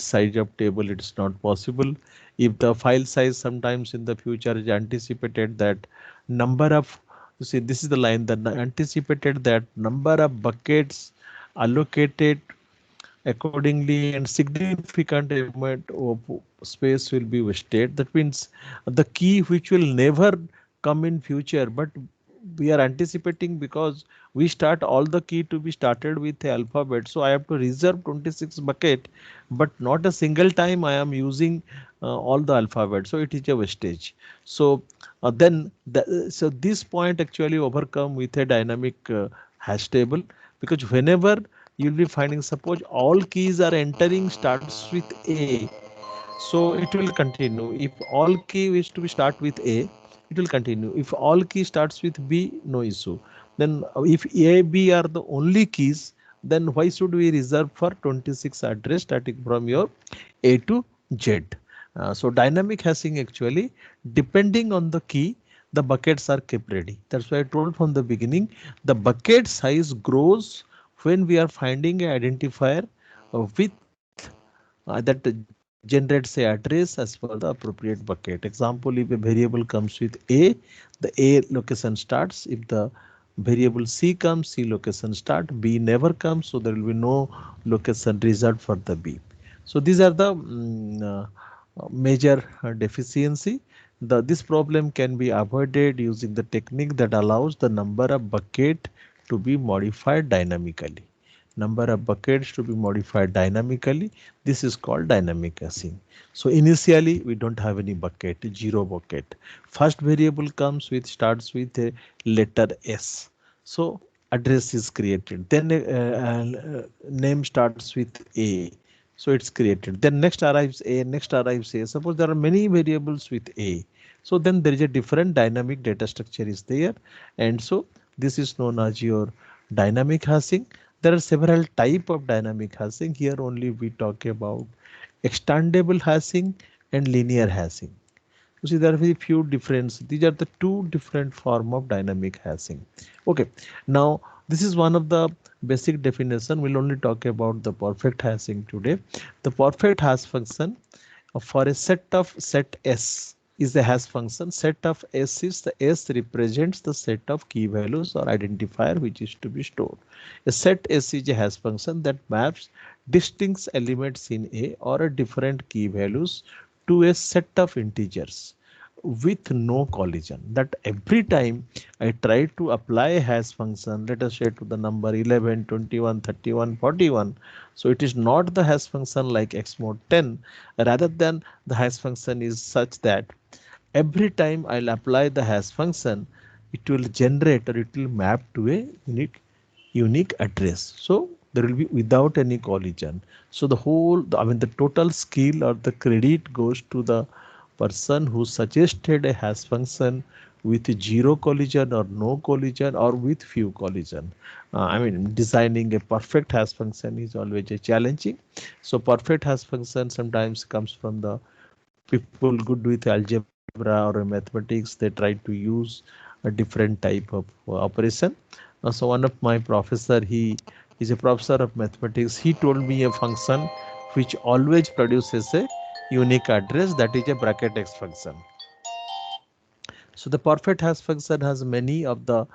size of table, it's not possible. If the file size sometimes in the future is anticipated that number of, you see this is the line that anticipated that number of buckets allocated accordingly and significant amount of space will be wasted. That means the key which will never come in future, but we are anticipating because we start all the key to be started with the alphabet. So I have to reserve 26 bucket, but not a single time I am using all the alphabet. So it is a wastage. So so this point actually overcome with a dynamic hash table, because whenever you'll be finding, suppose all keys are entering starts with A, so it will continue. If all key is to be start with A, it will continue. If all key starts with B, no issue. Then if A, B are the only keys, then why should we reserve for 26 address starting from your A to Z? So dynamic hashing actually, depending on the key, the buckets are kept ready. That's why I told from the beginning, the bucket size grows when we are finding a identifier with that generates a address as per the appropriate bucket. Example, if a variable comes with A, the A location starts. If the variable C comes, C location start. B never comes, so there will be no location reserved for the B. So these are the major deficiency. This problem can be avoided using the technique that allows the number of bucket to be modified dynamically. Number of buckets to be modified dynamically. This is called dynamic hashing. So initially we don't have any bucket, zero bucket. First variable comes with, starts with a letter S. So address is created. Then name starts with A. So it's created. Then next arrives A, next arrives A. Suppose there are many variables with A. So then there is a different dynamic data structure is there. And so this is known as your dynamic hashing. There are several type of dynamic hashing. Here only we talk about extendable hashing and linear hashing. You see there are very few difference. These are the two different form of dynamic hashing. Okay, now this is one of the basic definition. We'll only talk about the perfect hashing today. The perfect hash function for a set of set S is the hash function. Set of S is the S represents the set of key values or identifier which is to be stored. A set S is a hash function that maps distinct elements in A or a different key values to a set of integers with no collision. That every time I try to apply a hash function, let us say to the number 11, 21, 31, 41. So it is not the hash function like x mod 10, rather than the hash function is such that every time I'll apply the hash function, it will generate or it will map to a unique address. So there will be without any collision. So the whole, I mean, the total skill or the credit goes to the person who suggested a hash function with zero collision or no collision or with few collision. I mean, designing a perfect hash function is always a challenging. So perfect hash function sometimes comes from the people good with algebra or mathematics. They try to use a different type of operation. So one of my professor, he is a professor of mathematics. He told me a function which always produces a unique address, that is a bracket x function. So the perfect hash function has many of the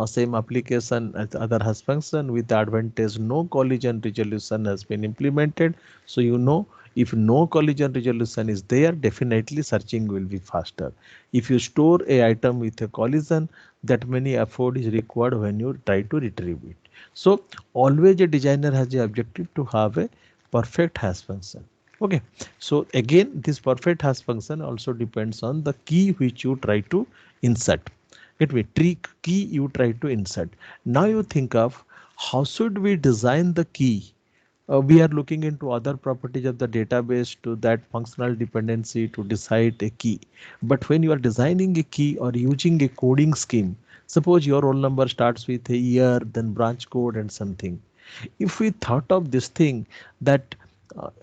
same application as other hash function, with the advantage no collision resolution has been implemented. So you know, if no collision resolution is there, definitely searching will be faster. If you store a item with a collision, that many effort is required when you try to retrieve it. So always a designer has the objective to have a perfect hash function. Okay, so again, this perfect hash function also depends on the key which you try to insert. Get me, trick key you try to insert. Now you think of how should we design the key. We are looking into other properties of the database to that functional dependency to decide a key. But when you are designing a key or using a coding scheme, suppose your roll number starts with a year, then branch code and something. If we thought of this thing that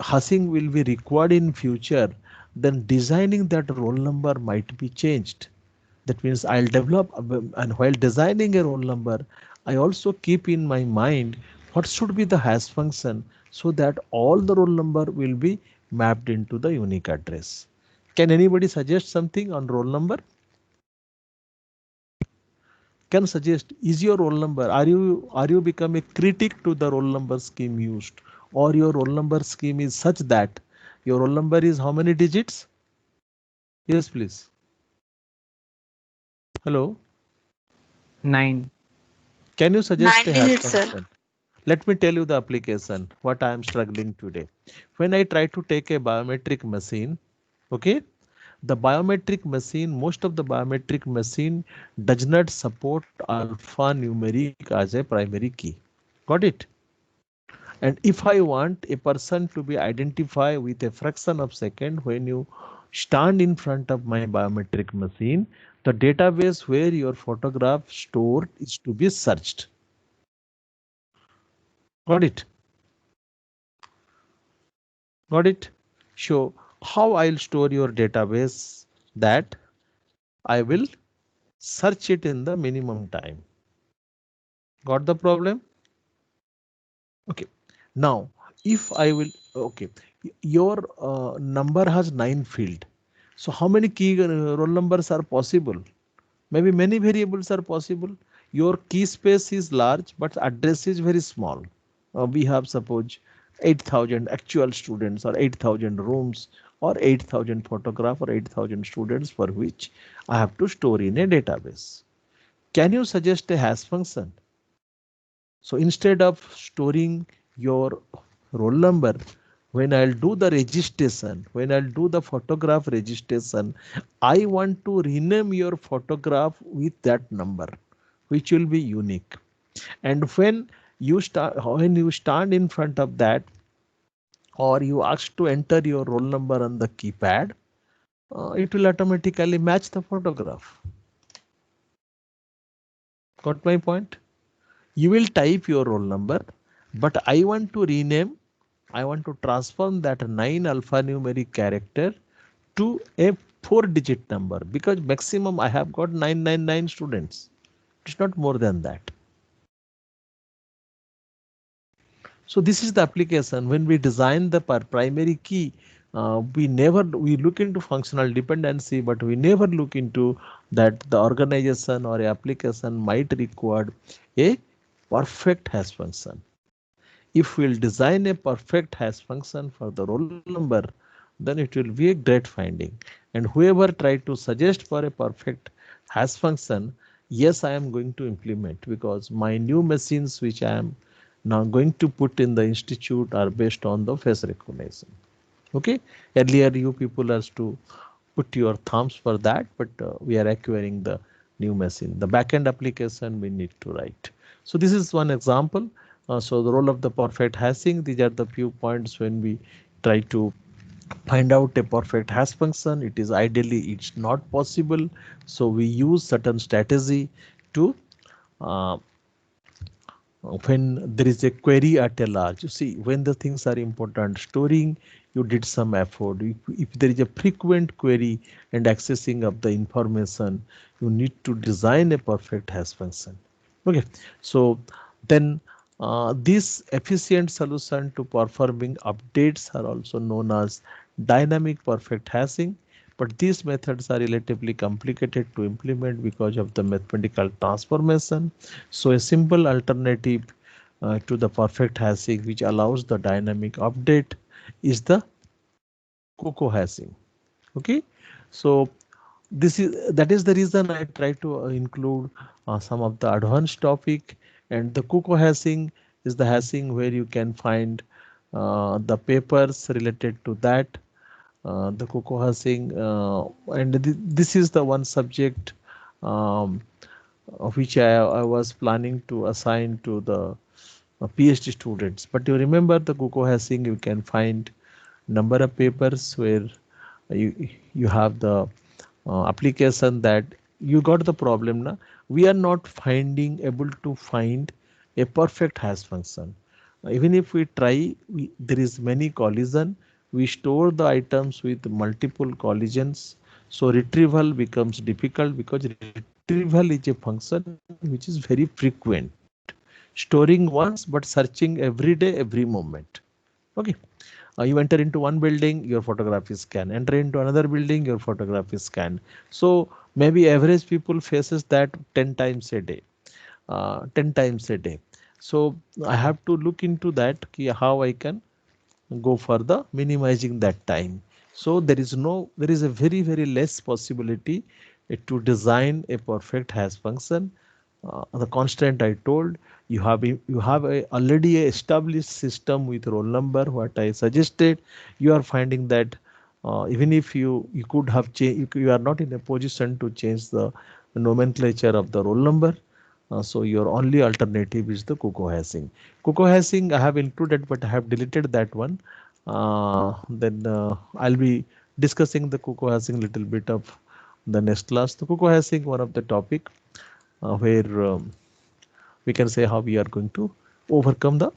hashing will be required in future, then designing that roll number might be changed. That means I'll develop and while designing a roll number, I also keep in my mind what should be the hash function so that all the roll number will be mapped into the unique address. Can anybody suggest something on roll number? Can suggest, is your roll number, are you become a critic to the roll number scheme used, or your roll number scheme is such that your roll number is how many digits? Yes, please. Hello. 9. Can you suggest a 9 hash digits, sir. function? Let me tell you the application, what I am struggling today. When I try to take a biometric machine, okay, the biometric machine, most of the biometric machine does not support alphanumeric as a primary key. Got it? And if I want a person to be identified with a fraction of second when you stand in front of my biometric machine, the database where your photograph stored is to be searched. Got it? Got it? So how I'll store your database, that I will search it in the minimum time. Got the problem? Okay. Now, if I will, okay, your number has 9 field. So how many key roll numbers are possible? Maybe many variables are possible. Your key space is large, but address is very small. We have suppose 8,000 actual students or 8,000 rooms or 8,000 photograph or 8,000 students for which I have to store in a database. Can you suggest a hash function? So instead of storing your roll number, when I'll do the registration, when I'll do the photograph registration, I want to rename your photograph with that number, which will be unique. And when you stand in front of that, or you ask to enter your roll number on the keypad, it will automatically match the photograph. Got my point? You will type your roll number, but I want to rename, I want to transform that 9 alphanumeric character to a 4-digit number, because maximum I have got 999 students. It's not more than that. So this is the application. When we design the primary key, we look into functional dependency, but we never look into that the organization or application might require a perfect hash function. If we'll design a perfect hash function for the roll number, then it will be a great finding. And whoever tried to suggest for a perfect hash function, yes, I am going to implement, because my new machines which I am now going to put in the institute are based on the face recognition. Okay, earlier you people has to put your thumbs for that, but we are acquiring the new machine. The backend application we need to write. So this is one example. So the role of the perfect hashing, these are the few points when we try to find out a perfect hash function. It is ideally it's not possible. So we use certain strategy to uh, when there is a query at a large, you see, when the things are important, storing, you did some effort. If there is a frequent query and accessing of the information, you need to design a perfect hash function. Okay, so then this efficient solution to performing updates are also known as dynamic perfect hashing, but these methods are relatively complicated to implement because of the mathematical transformation. So a simple alternative to the perfect hashing which allows the dynamic update is the Coco hashing. Okay, so that is the reason I try to include some of the advanced topic, and the Coco hashing is the hashing where you can find the papers related to that, the Coco hashing, and this is the one subject um, of which I was planning to assign to the PhD students. But you remember the Coco hashing, you can find number of papers where you have the application that you got the problem now. We are not finding able to find a perfect hash function. Even if we try, there is many collision. We store the items with multiple collisions. So retrieval becomes difficult because retrieval is a function which is very frequent. storing once but searching every day, every moment. Okay. You enter into one building, your photograph is scanned. Enter into another building, your photograph is scanned. So maybe average people faces that 10 times a day. 10 times a day. So I have to look into that how I can go for the minimizing that time. So there is a very less possibility to design a perfect hash function. The constant I told you have already a established system with roll number what I suggested. You are finding that even if you could have changed, you are not in a position to change the nomenclature of the roll number. So your only alternative is the Cocoa hashing. Cocoa hashing I have included, but I have deleted that one. Then I'll be discussing the Cocoa hashing little bit of the next class. The Cocoa hashing one of the topic where we can say how we are going to overcome the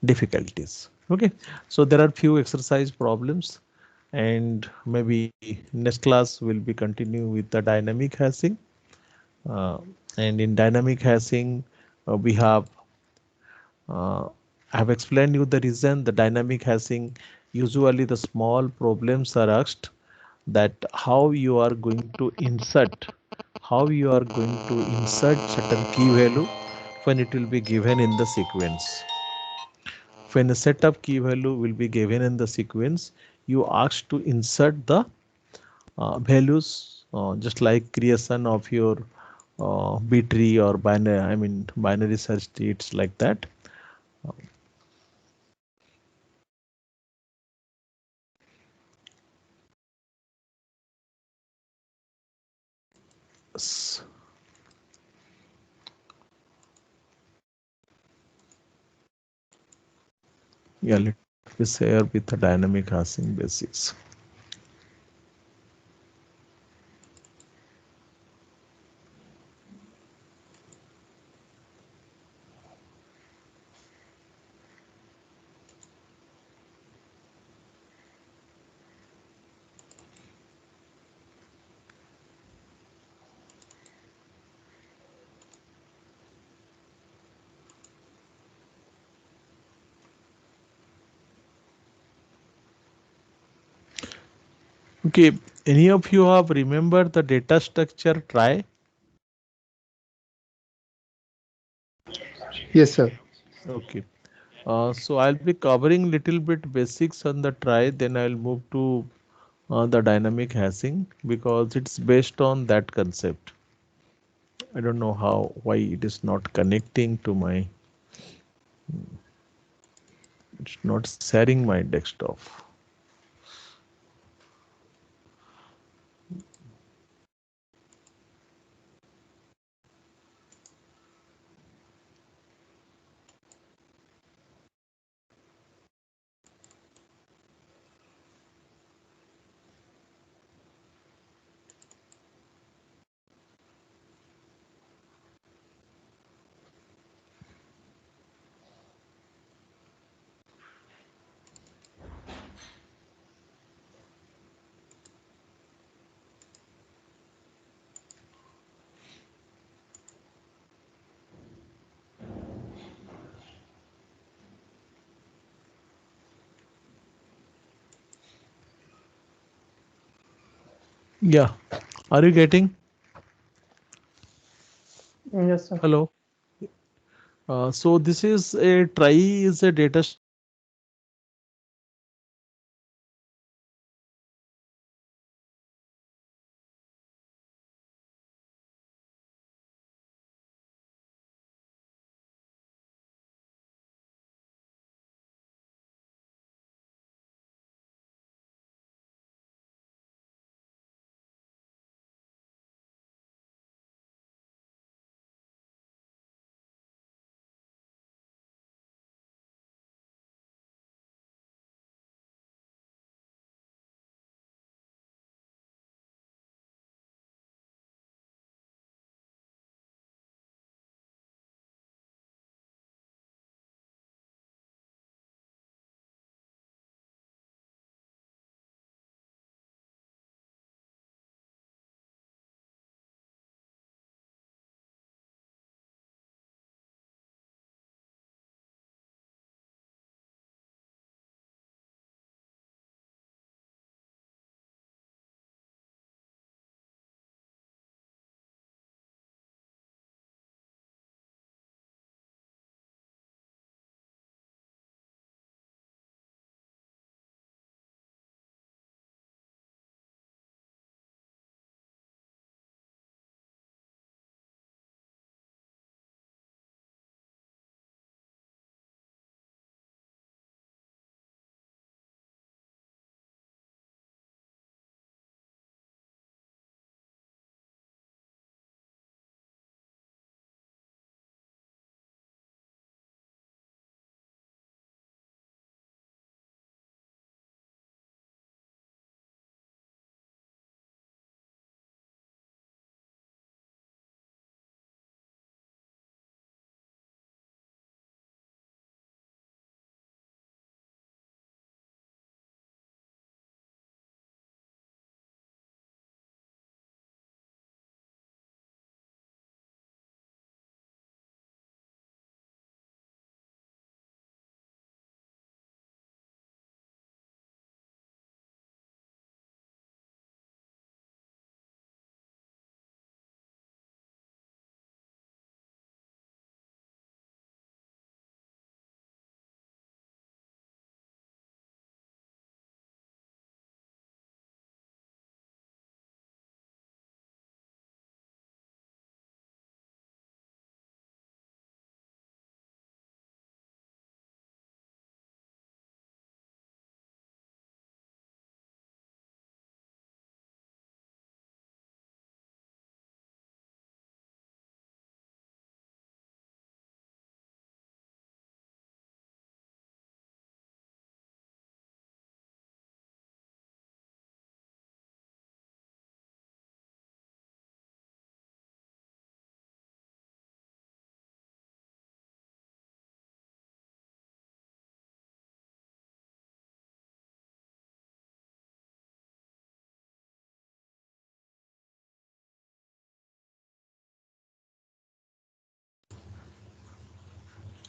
difficulties. Okay, so there are few exercise problems, and maybe next class will be continue with the dynamic hashing. Uh, and in dynamic hashing, we have I have explained you the reason the dynamic hashing usually the small problems are asked that how you are going to insert certain key value when it will be given in the sequence. When a set of key value will be given in the sequence, you ask to insert the values just like creation of your B tree or binary, I mean binary search tree, it's like that. S- Yeah, let me share with the dynamic hashing basics. Okay, any of you have remembered the data structure try? Yes, sir. Okay, so I'll be covering little bit basics on the try, then I'll move to the dynamic hashing because it's based on that concept. I don't know why it is not connecting to my, it's not sharing my desktop. Yeah, are you getting? Yes, sir. Hello. So this is a try is a data structure where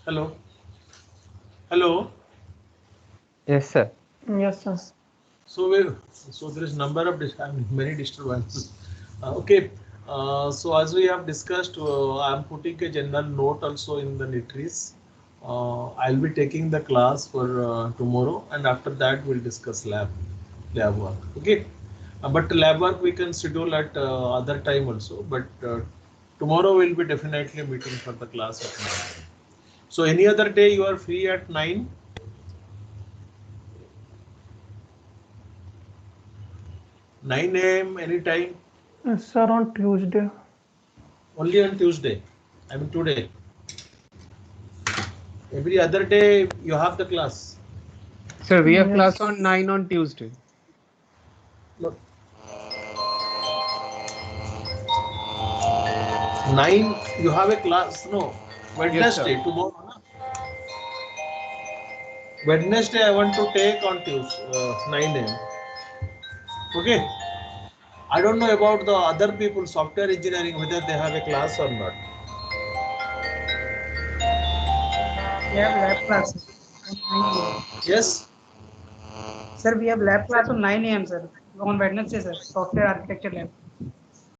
Hello. Hello. Yes, sir. Yes, sir. So there is number of many disturbances. Okay. So as we have discussed, I am putting a general note also in the Nitris. I'll be taking the class for tomorrow, and after that we'll discuss lab work. Okay. But lab work we can schedule at other time also. But tomorrow we'll be definitely meeting for the class at 9. So any other day you are free at 9? 9 a.m. anytime? Yes, sir, on Tuesday. Only on Tuesday. I mean today. Every other day you have the class. Sir, we have class Yes. on 9 on Tuesday. No. 9 you have a class. No. Yes, sir. Wednesday tomorrow. Na? Wednesday I want to take on Tuesday 9 a.m. Okay. I don't know about the other people, software engineering, whether they have a class or not. We have lab class on 9 a.m. Yes. Sir, we have lab class on 9 a.m. sir. On Wednesday, sir. Software architecture lab.